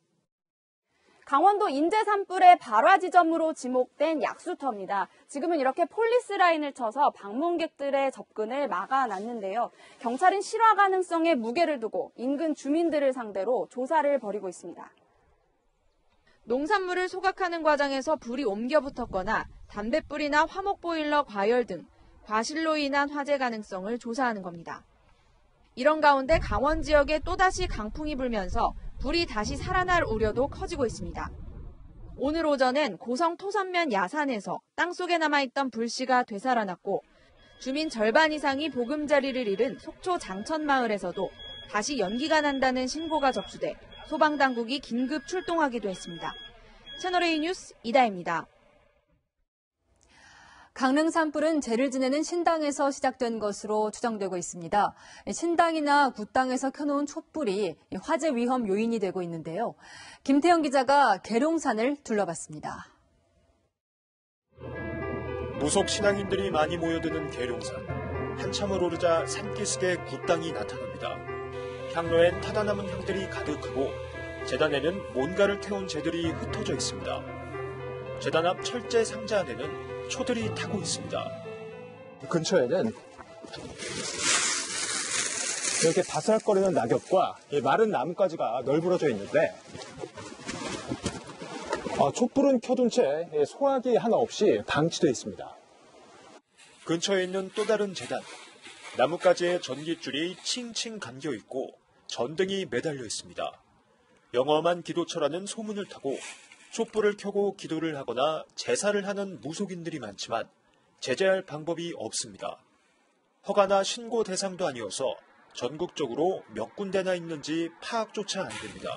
강원도 인제 산불의 발화 지점으로 지목된 약수터입니다. 지금은 이렇게 폴리스 라인을 쳐서 방문객들의 접근을 막아놨는데요. 경찰은 실화 가능성에 무게를 두고 인근 주민들을 상대로 조사를 벌이고 있습니다. 농산물을 소각하는 과정에서 불이 옮겨 붙었거나 담뱃불이나 화목보일러 과열 등 과실로 인한 화재 가능성을 조사하는 겁니다. 이런 가운데 강원 지역에 또다시 강풍이 불면서 불이 다시 살아날 우려도 커지고 있습니다. 오늘 오전엔 고성 토선면 야산에서 땅속에 남아있던 불씨가 되살아났고 주민 절반 이상이 보금자리를 잃은 속초 장천마을에서도 다시 연기가 난다는 신고가 접수돼 소방당국이 긴급 출동하기도 했습니다. 채널A 뉴스 이다혜입니다. 강릉 산불은 죄를 지내는 신당에서 시작된 것으로 추정되고 있습니다. 신당이나 굿당에서 켜놓은 촛불이 화재 위험 요인이 되고 있는데요. 김태형 기자가 계룡산을 둘러봤습니다. 무속 신앙인들이 많이 모여드는 계룡산. 한참을 오르자 산기슭에 굿당이 나타납니다. 향로엔 타다 남은 향들이 가득하고 재단에는 뭔가를 태운 재들이 흩어져 있습니다. 재단 앞 철제 상자 안에는 초들이 타고 있습니다. 근처에는 이렇게 바스락거리는 낙엽과 마른 나뭇가지가 널브러져 있는데 촛불은 켜둔 채 소화기 하나 없이 방치되어 있습니다. 근처에 있는 또 다른 재단. 나뭇가지에 전깃줄이 칭칭 감겨 있고 전등이 매달려 있습니다. 영험한 기도처라는 소문을 타고 촛불을 켜고 기도를 하거나 제사를 하는 무속인들이 많지만 제재할 방법이 없습니다. 허가나 신고 대상도 아니어서 전국적으로 몇 군데나 있는지 파악조차 안 됩니다.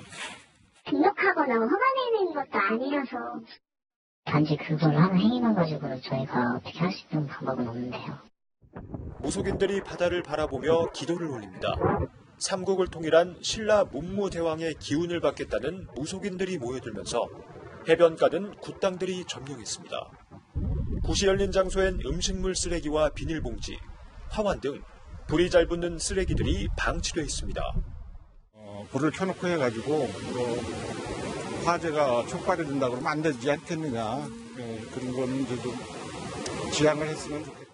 등록하거나 허가 내는 것도 아니어서 단지 그걸 하는 행위만 가지고는 저희가 어떻게 할 수 있는 방법은 없는데요. 무속인들이 바다를 바라보며 기도를 올립니다. 삼국을 통일한 신라 문무대왕의 기운을 받겠다는 무속인들이 모여들면서 해변가는 굿당들이 점령했습니다. 굿이 열린 장소엔 음식물 쓰레기와 비닐봉지, 화환 등 불이 잘 붙는 쓰레기들이 방치되어 있습니다. 불을 켜놓고 해가지고 화재가 촉발이 된다고 그러면 안 되지 않겠느냐. 그런 거는 좀 지양을 했으면 좋겠다.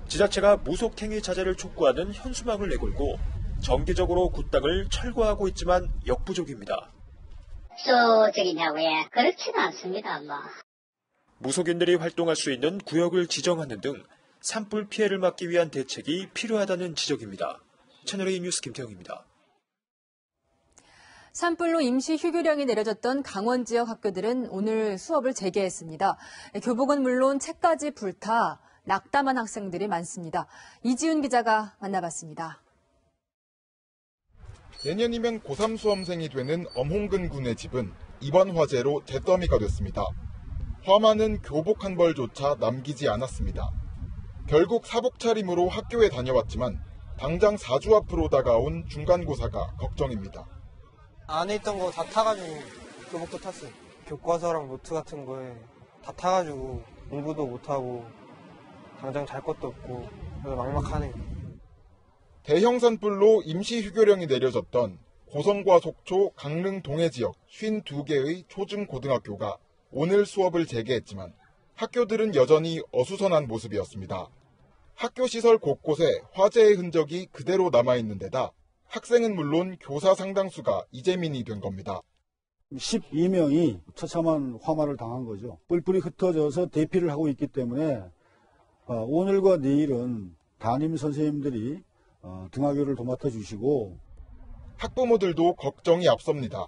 지자체가 무속행위 자제를 촉구하는 현수막을 내걸고 정기적으로 굿당을 철거하고 있지만 역부족입니다. 적이냐고요? 그렇지는 않습니다. 무속인들이 활동할 수 있는 구역을 지정하는 등 산불 피해를 막기 위한 대책이 필요하다는 지적입니다. 채널A 뉴스 김태형입니다. 산불로 임시 휴교령이 내려졌던 강원 지역 학교들은 오늘 수업을 재개했습니다. 교복은 물론 책까지 불타 낙담한 학생들이 많습니다. 이지훈 기자가 만나봤습니다. 내년이면 고3 수험생이 되는 엄홍근 군의 집은 이번 화재로 잿더미가 됐습니다. 화마는 교복 한 벌조차 남기지 않았습니다. 결국 사복 차림으로 학교에 다녀왔지만 당장 4주 앞으로 다가온 중간고사가 걱정입니다. 안에 있던 거 다 타가지고 교복도 탔어요. 교과서랑 노트 같은 거에 다 타가지고 공부도 못하고 당장 잘 것도 없고 그래서 막막하네요. 대형 산불로 임시 휴교령이 내려졌던 고성과 속초, 강릉 동해 지역 52개의 초중고등학교가 오늘 수업을 재개했지만 학교들은 여전히 어수선한 모습이었습니다. 학교 시설 곳곳에 화재의 흔적이 그대로 남아있는 데다 학생은 물론 교사 상당수가 이재민이 된 겁니다. 12명이 처참한 화마를 당한 거죠. 뿔뿔이 흩어져서 대피를 하고 있기 때문에 오늘과 내일은 담임 선생님들이 등하교를 도맡아 주시고 학부모들도 걱정이 앞섭니다.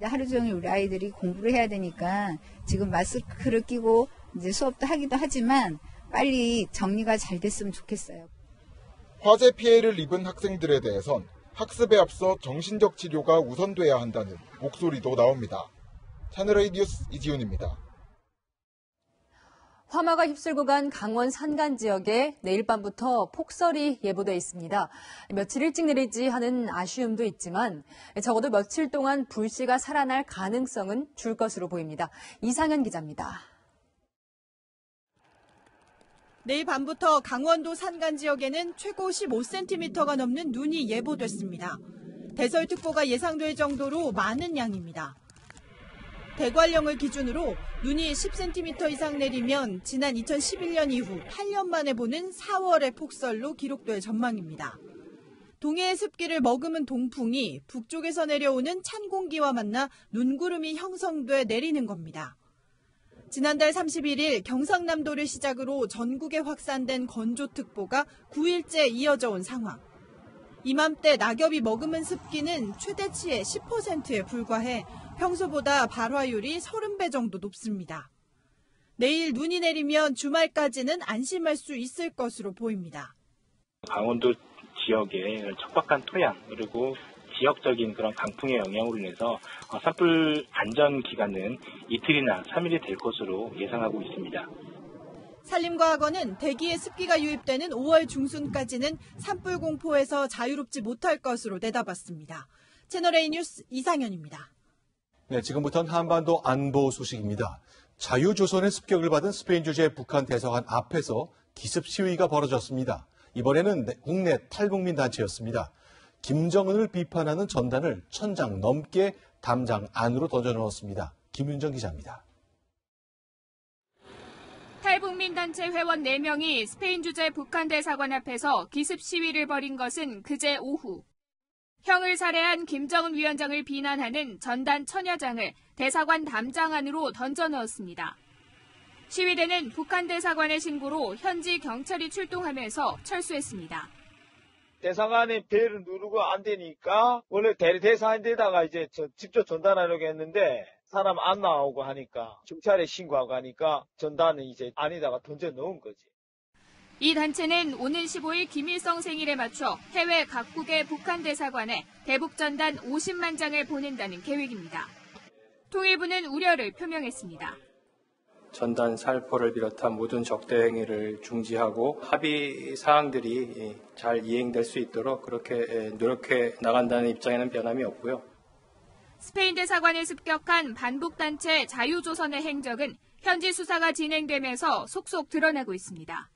하루 종일 우리 아이들이 공부를 해야 되니까 지금 마스크를 끼고 이제 수업도 하기도 하지만 빨리 정리가 잘 됐으면 좋겠어요. 화재 피해를 입은 학생들에 대해선 학습에 앞서 정신적 치료가 우선돼야 한다는 목소리도 나옵니다. 채널A 뉴스 이지훈입니다. 화마가 휩쓸고 간 강원 산간 지역에 내일 밤부터 폭설이 예보돼 있습니다. 며칠 일찍 내리지 하는 아쉬움도 있지만 적어도 며칠 동안 불씨가 살아날 가능성은 줄 것으로 보입니다. 이상현 기자입니다. 내일 밤부터 강원도 산간 지역에는 최고 15cm가 넘는 눈이 예보됐습니다. 대설특보가 예상될 정도로 많은 양입니다. 대관령을 기준으로 눈이 10cm 이상 내리면 지난 2011년 이후 8년 만에 보는 4월의 폭설로 기록될 전망입니다. 동해의 습기를 머금은 동풍이 북쪽에서 내려오는 찬 공기와 만나 눈구름이 형성돼 내리는 겁니다. 지난달 31일 경상남도를 시작으로 전국에 확산된 건조특보가 9일째 이어져 온 상황. 이맘때 낙엽이 머금은 습기는 최대치의 10%에 불과해 평소보다 발화율이 30배 정도 높습니다. 내일 눈이 내리면 주말까지는 안심할 수 있을 것으로 보입니다. 강원도 지역의 척박한 토양 그리고 지역적인 그런 강풍의 영향으로 인해서 산불 안전 기간은 이틀이나 3일이 될 것으로 예상하고 있습니다. 산림과학원은 대기에 습기가 유입되는 5월 중순까지는 산불 공포에서 자유롭지 못할 것으로 내다봤습니다. 채널A 뉴스 이상현입니다. 네, 지금부터는 한반도 안보 소식입니다. 자유조선의 습격을 받은 스페인 주재 북한 대사관 앞에서 기습 시위가 벌어졌습니다. 이번에는 국내 탈북민 단체였습니다. 김정은을 비판하는 전단을 1000장 넘게 담장 안으로 던져넣었습니다. 김윤정 기자입니다. 탈북민 단체 회원 4명이 스페인 주재 북한 대사관 앞에서 기습 시위를 벌인 것은 그제 오후. 형을 살해한 김정은 위원장을 비난하는 전단 1000여 장을 대사관 담장 안으로 던져넣었습니다. 시위대는 북한 대사관의 신고로 현지 경찰이 출동하면서 철수했습니다. 대사관에 벨을 누르고 안 되니까 원래 대사관에다가 이제 직접 전달하려고 했는데 사람 안 나오고 하니까 경찰에 신고하고 하니까 전단은 이제 안에다가 던져 넣은 거지. 이 단체는 오는 15일 김일성 생일에 맞춰 해외 각국의 북한 대사관에 대북 전단 50만 장을 보낸다는 계획입니다. 통일부는 우려를 표명했습니다. 전단 살포를 비롯한 모든 적대 행위를 중지하고 합의 사항들이 잘 이행될 수 있도록 그렇게 노력해 나간다는 입장에는 변함이 없고요. 스페인 대사관을 습격한 반북단체 자유조선의 행적은 현지 수사가 진행되면서 속속 드러나고 있습니다.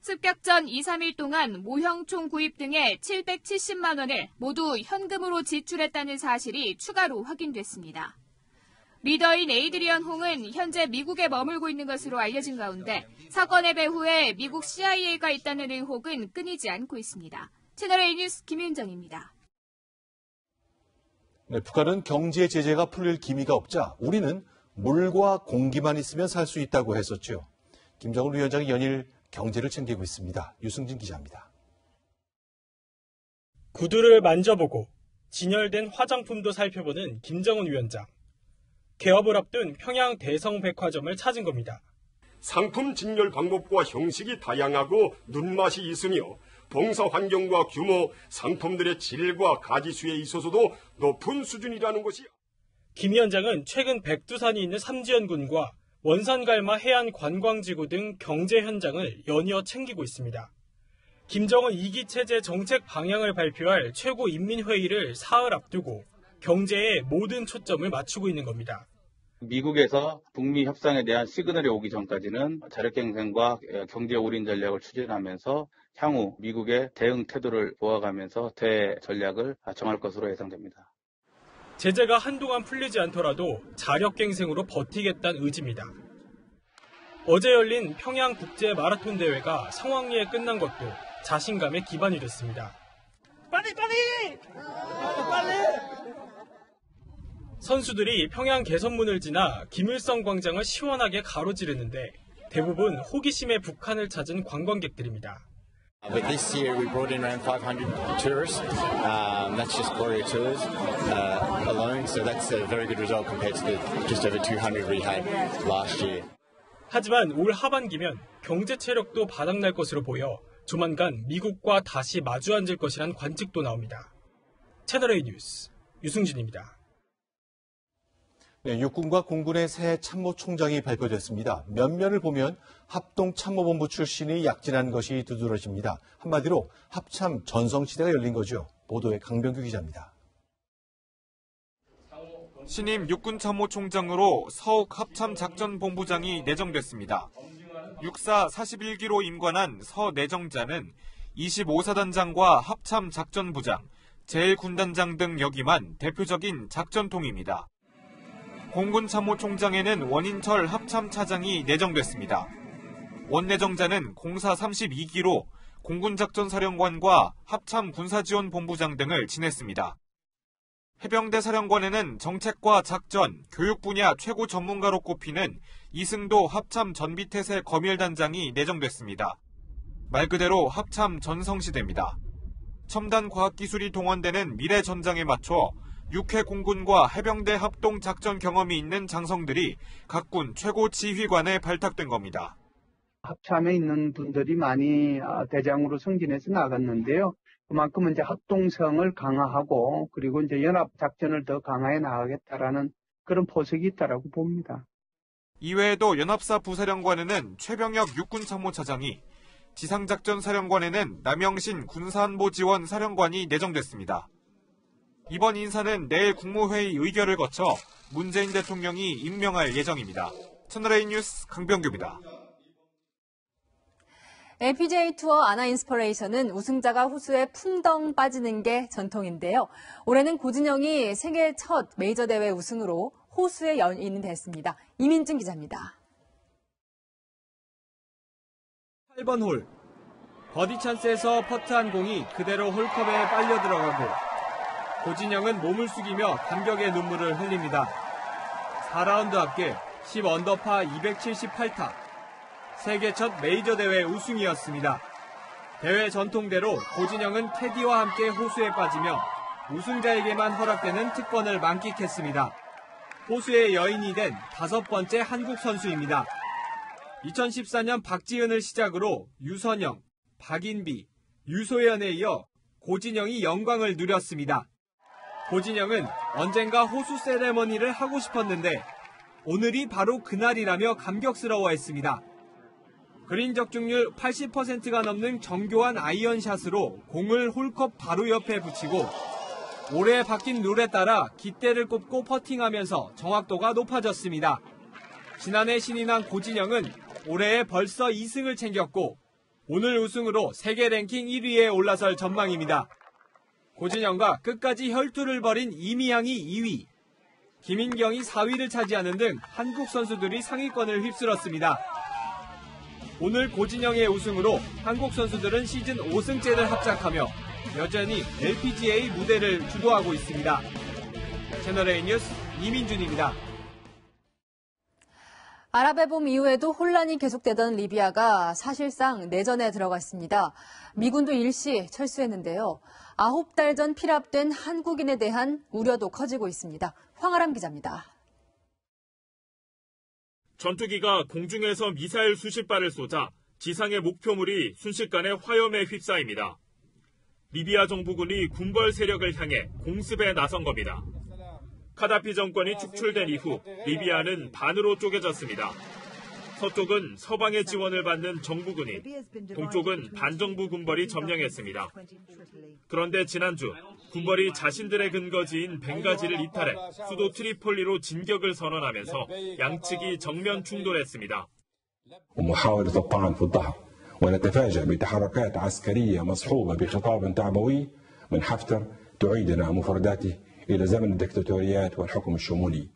습격 전 2, 3일 동안 모형총 구입 등의 770만 원을 모두 현금으로 지출했다는 사실이 추가로 확인됐습니다. 리더인 에이드리언 홍은 현재 미국에 머물고 있는 것으로 알려진 가운데 사건의 배후에 미국 CIA가 있다는 의혹은 끊이지 않고 있습니다. 채널A 뉴스 김윤정입니다. 네, 북한은 경제 제재가 풀릴 기미가 없자 우리는 물과 공기만 있으면 살 수 있다고 했었죠. 김정은 위원장이 연일 경제를 챙기고 있습니다. 유승진 기자입니다. 구두를 만져보고 진열된 화장품도 살펴보는 김정은 위원장. 개업을 앞둔 평양 대성백화점을 찾은 겁니다. 상품 진열 방법과 형식이 다양하고 눈맛이 있으며 봉사 환경과 규모, 상품들의 질과 가지수에 있어서도 높은 수준이라는 것이. 김 위원장은 최근 백두산이 있는 삼지연군과 원산갈마 해안관광지구 등 경제 현장을 연이어 챙기고 있습니다. 김정은 2기 체제 정책 방향을 발표할 최고인민회의를 사흘 앞두고 경제에 모든 초점을 맞추고 있는 겁니다. 미국에서 북미 협상에 대한 시그널이 오기 전까지는 자력갱생과 경제 올인 전략을 추진하면서 향후 미국의 대응 태도를 보아가면서 대전략을 정할 것으로 예상됩니다. 제재가 한동안 풀리지 않더라도 자력갱생으로 버티겠다는 의지입니다. 어제 열린 평양 국제 마라톤 대회가 성황리에 끝난 것도 자신감의 기반이 됐습니다. 빨리! 선수들이 평양 개선문을 지나 김일성 광장을 시원하게 가로지르는데 대부분 호기심에 북한을 찾은 관광객들입니다. But this year we brought in around 500 tourists. That's just Korea tours alone, so that's a very good result compared to the just over 200 we had last year. 하지만 올 하반기면 경제 체력도 바닥날 것으로 보여 조만간 미국과 다시 마주 앉을 것이란 관측도 나옵니다. 채널A 뉴스 유승진입니다. 네, 육군과 공군의 새 참모총장이 발표됐습니다. 면면을 보면 합동참모본부 출신이 약진한 것이 두드러집니다. 한마디로 합참 전성시대가 열린 거죠. 보도에 강병규 기자입니다. 신임 육군참모총장으로 서욱 합참작전본부장이 내정됐습니다. 육사 41기로 임관한 서 내정자는 25사단장과 합참작전부장, 제1군단장 등 역임한 대표적인 작전통입니다. 공군참모총장에는 원인철 합참차장이 내정됐습니다. 원내정자는 공사 32기로 공군작전사령관과 합참군사지원본부장 등을 지냈습니다. 해병대 사령관에는 정책과 작전, 교육 분야 최고 전문가로 꼽히는 이승도 합참 전비태세 검열단장이 내정됐습니다. 말 그대로 합참 전성시대입니다. 첨단 과학기술이 동원되는 미래 전장에 맞춰 육해 공군과 해병대 합동 작전 경험이 있는 장성들이 각군 최고 지휘관에 발탁된 겁니다. 합참에 있는 분들이 많이 대장으로 승진해서 나갔는데요. 그만큼 이제 합동성을 강화하고 그리고 이제 연합 작전을 더 강화해 나가겠다라는 그런 포석이 있다라고 봅니다. 이외에도 연합사 부사령관에는 최병혁 육군참모차장이, 지상작전사령관에는 남영신 군사안보지원 사령관이 내정됐습니다. 이번 인사는 내일 국무회의 의결을 거쳐 문재인 대통령이 임명할 예정입니다. 채널A 뉴스 강병규입니다. LPGA 투어 아나인스퍼레이션은 우승자가 호수에 풍덩 빠지는 게 전통인데요. 올해는 고진영이 세계 첫 메이저 대회 우승으로 호수에 연인이 됐습니다. 이민준 기자입니다. 8번 홀. 버디 찬스에서 퍼트한 공이 그대로 홀컵에 빨려 들어가고 고진영은 몸을 숙이며 감격의 눈물을 흘립니다. 4라운드 합계 10언더파 278타. 세계 첫 메이저 대회 우승이었습니다. 대회 전통대로 고진영은 캐디와 함께 호수에 빠지며 우승자에게만 허락되는 특권을 만끽했습니다. 호수의 여인이 된 5번째 한국 선수입니다. 2014년 박지은을 시작으로 유선영, 박인비, 유소연에 이어 고진영이 영광을 누렸습니다. 고진영은 언젠가 호수 세레머니를 하고 싶었는데 오늘이 바로 그날이라며 감격스러워했습니다. 그린 적중률 80%가 넘는 정교한 아이언샷으로 공을 홀컵 바로 옆에 붙이고 올해 바뀐 룰에 따라 깃대를 꼽고 퍼팅하면서 정확도가 높아졌습니다. 지난해 신이 난 고진영은 올해에 벌써 2승을 챙겼고 오늘 우승으로 세계 랭킹 1위에 올라설 전망입니다. 고진영과 끝까지 혈투를 벌인 이미향이 2위, 김인경이 4위를 차지하는 등 한국 선수들이 상위권을 휩쓸었습니다. 오늘 고진영의 우승으로 한국 선수들은 시즌 5승째를 합작하며 여전히 LPGA 무대를 주도하고 있습니다. 채널A 뉴스 이민준입니다. 아랍의 봄 이후에도 혼란이 계속되던 리비아가 사실상 내전에 들어갔습니다. 미군도 일시 철수했는데요. 9달 전 피랍된 한국인에 대한 우려도 커지고 있습니다. 황아람 기자입니다. 전투기가 공중에서 미사일 수십 발을 쏘자 지상의 목표물이 순식간에 화염에 휩싸입니다. 리비아 정부군이 군벌 세력을 향해 공습에 나선 겁니다. 카다피 정권이 축출된 이후 리비아는 반으로 쪼개졌습니다. 서쪽은 서방의 지원을 받는 정부군이, 동쪽은 반정부 군벌이 점령했습니다. 그런데 지난주 군벌이 자신들의 근거지인 벵가지를 이탈해 수도 트리폴리로 진격을 선언하면서 양측이 정면 충돌했습니다. ومحاولة الطعن في الظهر ونتفاجأ بتحركات عسكرية مصحوبة بخطاب تعبوي من حفتر تعيدنا مفرداته إلى زمن الدكتاتوريات والحكم الشمولي.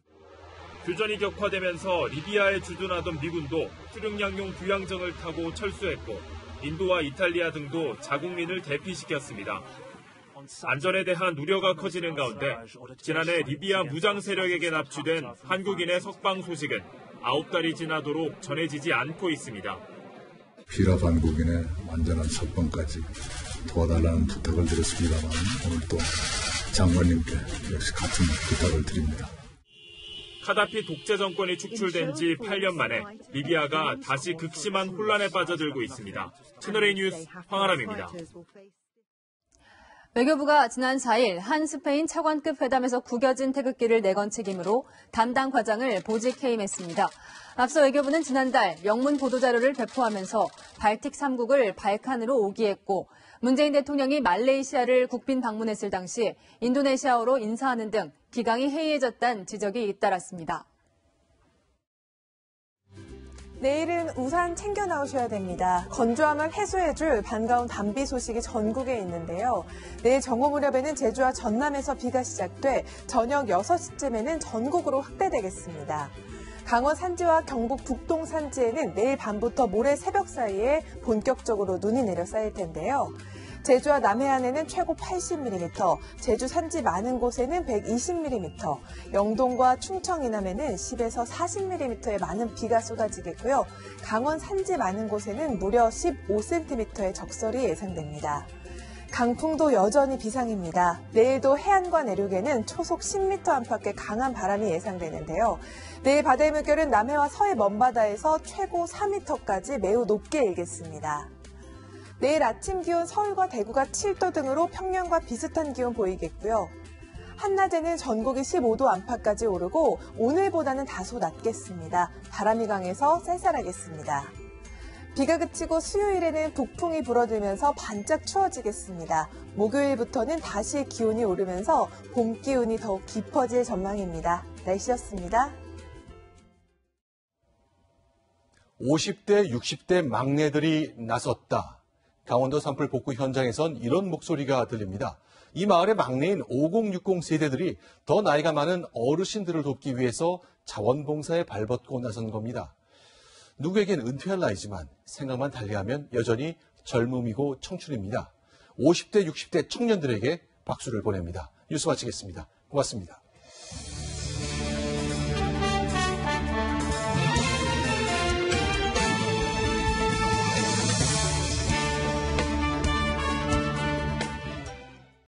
교전이 격화되면서 리비아에 주둔하던 미군도 수륙양용 부양정을 타고 철수했고 인도와 이탈리아 등도 자국민을 대피시켰습니다. 안전에 대한 우려가 커지는 가운데 지난해 리비아 무장 세력에게 납치된 한국인의 석방 소식은 9달이 지나도록 전해지지 않고 있습니다. 피랍 한국인의 완전한 석방까지 도와달라는 부탁을 드렸습니다만 오늘 또 장관님께 역시 같은 부탁을 드립니다. 카다피 독재 정권이 축출된 지 8년 만에 리비아가 다시 극심한 혼란에 빠져들고 있습니다. 채널A 뉴스 황아람입니다. 외교부가 지난 4일 한 스페인 차관급 회담에서 구겨진 태극기를 내건 책임으로 담당 과장을 보직 해임했습니다. 앞서 외교부는 지난달 영문 보도자료를 배포하면서 발틱 3국을 발칸으로 오기했고 문재인 대통령이 말레이시아를 국빈 방문했을 당시 인도네시아어로 인사하는 등 기강이 해이해졌다는 지적이 잇따랐습니다. 내일은 우산 챙겨 나오셔야 됩니다. 건조함을 해소해줄 반가운 단비 소식이 전국에 있는데요. 내일 정오 무렵에는 제주와 전남에서 비가 시작돼 저녁 6시쯤에는 전국으로 확대되겠습니다. 강원 산지와 경북 북동 산지에는 내일 밤부터 모레 새벽 사이에 본격적으로 눈이 내려 쌓일 텐데요. 제주와 남해안에는 최고 80mm, 제주 산지 많은 곳에는 120mm, 영동과 충청 이남에는 10에서 40mm의 많은 비가 쏟아지겠고요. 강원 산지 많은 곳에는 무려 15cm의 적설이 예상됩니다. 강풍도 여전히 비상입니다. 내일도 해안과 내륙에는 초속 10m 안팎의 강한 바람이 예상되는데요. 내일 바다의 물결은 남해와 서해 먼바다에서 최고 4m까지 매우 높게 일겠습니다. 내일 아침 기온 서울과 대구가 7도 등으로 평년과 비슷한 기온 보이겠고요. 한낮에는 전국이 15도 안팎까지 오르고 오늘보다는 다소 낮겠습니다. 바람이 강해서 쌀쌀하겠습니다. 비가 그치고 수요일에는 북풍이 불어들면서 반짝 추워지겠습니다. 목요일부터는 다시 기온이 오르면서 봄 기운이 더욱 깊어질 전망입니다. 날씨였습니다. 50대, 60대 막내들이 나섰다. 강원도 산불 복구 현장에선 이런 목소리가 들립니다. 이 마을의 막내인 5060 세대들이 더 나이가 많은 어르신들을 돕기 위해서 자원봉사에 발벗고 나선 겁니다. 누구에겐 은퇴할 나이지만 생각만 달리하면 여전히 젊음이고 청춘입니다. 50대, 60대 청년들에게 박수를 보냅니다. 뉴스 마치겠습니다. 고맙습니다.